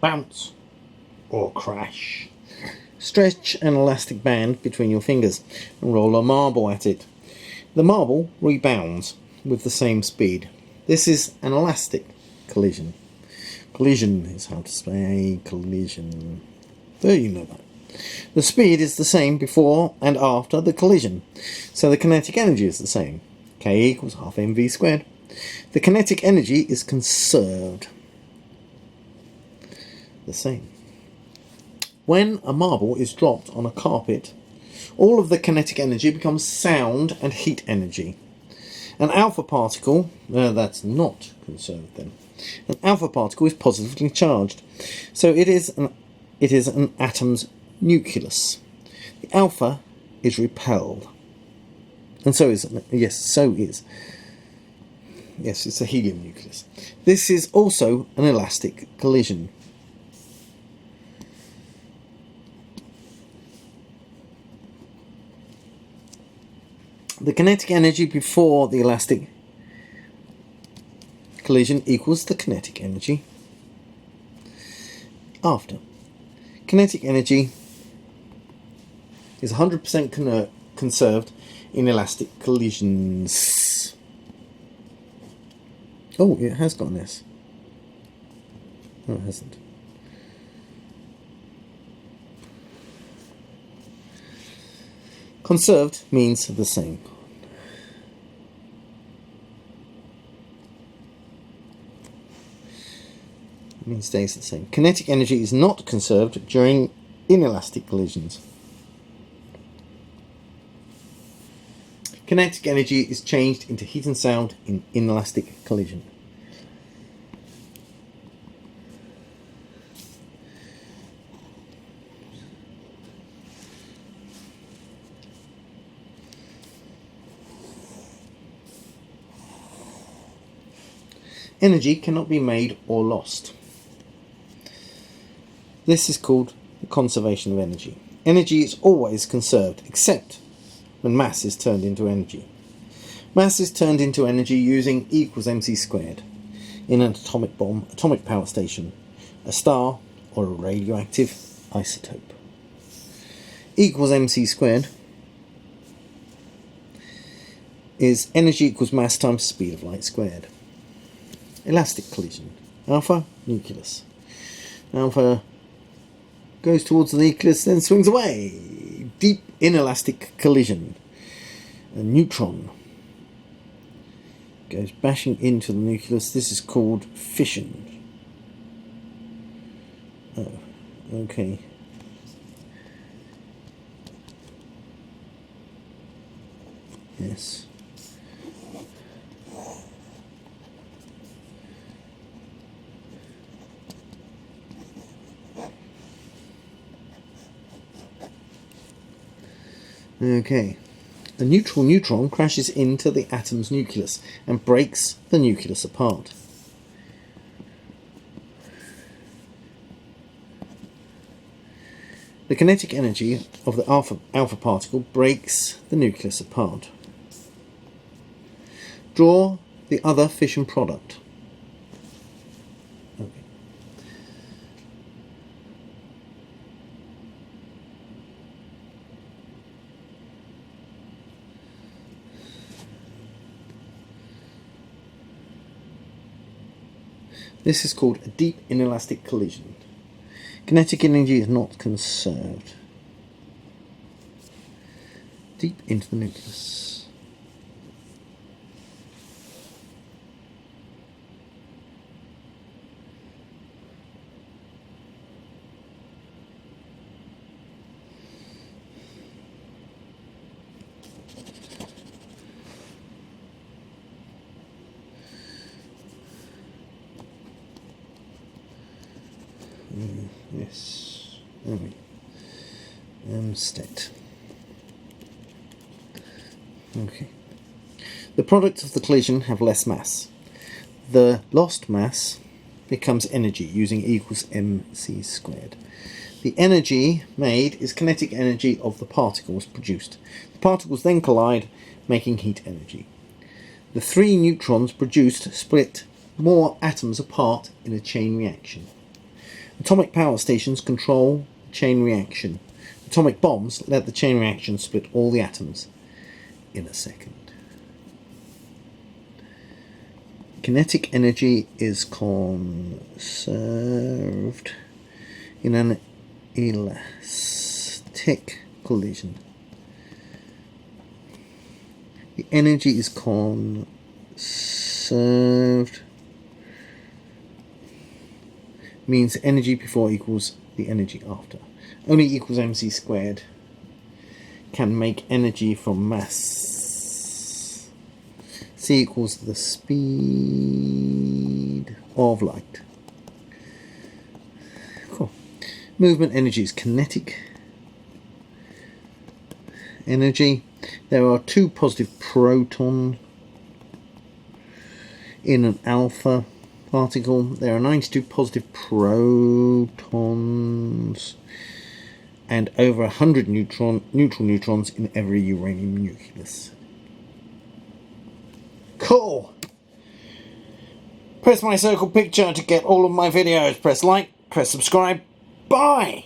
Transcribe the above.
bounce, or crash. Stretch an elastic band between your fingers and roll a marble at it. The marble rebounds with the same speed. This is an elastic collision. Collision is how to say collision. There, you know that. The speed is the same before and after the collision, so the kinetic energy is the same. K equals half mv squared. The kinetic energy is conserved. The same. When a marble is dropped on a carpet, all of the kinetic energy becomes sound and heat energy. An alpha particle, that's not conserved then. An alpha particle is positively charged, so it is an atom's nucleus. The alpha is repelled, and so is it's a helium nucleus. This is also an elastic collision. The kinetic energy before the elastic collision equals the kinetic energy after. Kinetic energy is 100% conserved in elastic collisions. Oh, it has got an S. No, it hasn't. Conserved means the same. It means stays the same. Kinetic energy is not conserved during inelastic collisions. Kinetic energy is changed into heat and sound in inelastic collision. Energy cannot be made or lost. This is called the conservation of energy. Energy is always conserved, except when mass is turned into energy. Mass is turned into energy using E equals mc squared in an atomic bomb, atomic power station, a star, or a radioactive isotope. E equals mc squared is energy equals mass times speed of light squared. Elastic collision. Alpha, nucleus. Alpha goes towards the nucleus, then swings away. Deep inelastic collision. A neutron goes bashing into the nucleus. This is called fission. Oh, okay. Yes. Okay. A neutral neutron crashes into the atom's nucleus and breaks the nucleus apart. The kinetic energy of the alpha particle breaks the nucleus apart. Draw the other fission product. Okay. This is called a deep inelastic collision. Kinetic energy is not conserved. Deep into the nucleus. Yes. State. Okay. The products of the collision have less mass. The lost mass becomes energy using E equals mc squared. The energy made is kinetic energy of the particles produced. The particles then collide, making heat energy. The three neutrons produced split more atoms apart in a chain reaction. Atomic power stations control the chain reaction. Atomic bombs let the chain reaction split all the atoms in a second. Kinetic energy is conserved in an elastic collision. The energy is conserved means energy before equals the energy after. Only equals mc squared can make energy from mass. C equals the speed of light. Cool. Movement energy is kinetic energy. There are 2 positive protons in an alpha particle. There are 92 positive protons and over 100 neutral neutrons in every uranium nucleus. Cool! Press my circle picture to get all of my videos. Press like, press subscribe. Bye!